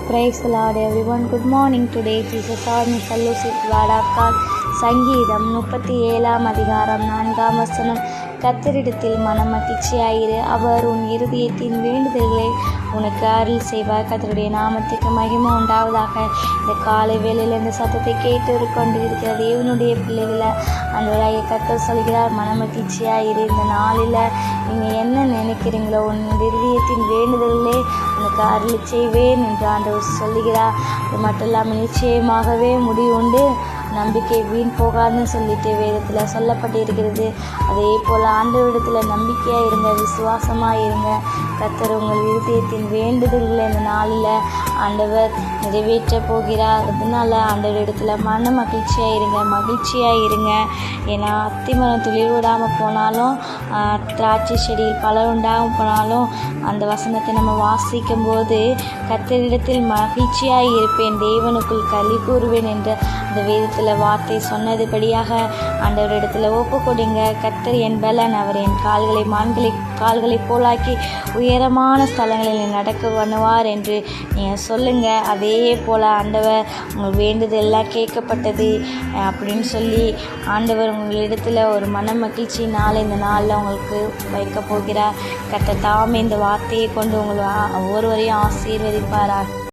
Praise the Lord everyone. Good morning. Today Jesus our fellowship word of God. சங்கீதம் 37 அதிகாரம் 4 கர்த்தரிடத்தில் மனமகிழ்ச்சியாயிரு, அவர் உன் இருதயத்தின் வேண்டுதல்களை உனக்கு அருள் செய்வார். கர்த்தருடைய நாமத்துக்கு மகிமை உண்டாவதாக. இந்த காலை வேளையில் இந்த சத்தத்தை கேட்டு கொண்டு இருக்கிற தேவனுடைய பிள்ளைகளை அன்றைய கர்த்தர் சொல்கிறார், மனமகிழ்ச்சியாயிரு. இந்த நாளில் நீங்கள் என்ன நினைக்கிறீங்களோ உன் இருதயத்தின் வேண்டுதல்களே உனக்கு அருள் செய்வேன் என்று ஆண்டவர் சொல்லுகிறார். அது மட்டும் இல்லாமல் நிச்சயமாகவே முடிவுண்டு, நம்பிக்கை வீண் போகாதுன்னு சொல்லிட்டு வேதத்தில் சொல்லப்பட்டு இருக்கிறது. அதே போல் ஆண்டவரிடத்தில் நம்பிக்கையாக இருங்க, விசுவாசமாக இருங்க. கர்த்தர் உங்கள் இருதயத்தின் வேண்டுதல்களை இந்த நாளில் ஆண்டவர் நிறைவேற்ற போகிறார். அதனால் ஆண்டவரிடத்தில் மன மகிழ்ச்சியாக இருங்க. ஏன்னா அத்திமரம் துளிர் விடாமல் போனாலும், திராட்சை செடியில் பலர் உண்டாமல் போனாலும், அந்த வசனத்தை நம்ம வாசிக்கும் போது கர்த்தரிடத்தில் மகிழ்ச்சியாக இருப்பேன், தேவனுக்குள் களி கூறுவேன் என்ற அந்த வேதத்தில் வார்த்தை சொன்னதுபடியாக ஆண்டவரிடத்தில் ஒப்பு கொடுங்க. கர்த்தர் என் பலன், அவர் என் கால்களை போலாக்கி உயரமான ஸ்தலங்களில் நடக்க பண்ணுவார் என்று நீங்கள் சொல்லுங்கள். அதே போல் ஆண்டவர் உங்கள் வேண்டுதல் எல்லாம் கேட்கப்பட்டது அப்படின்னு சொல்லி ஆண்டவர் உங்களிடத்தில் ஒரு மன மகிழ்ச்சி நாள் இந்த நாளில் உங்களுக்கு வைக்க போகிறார். கர்த்தர் தாமே இந்த வார்த்தையை கொண்டு உங்களை ஒவ்வொருவரையும் ஆசீர்வதிப்பாராக.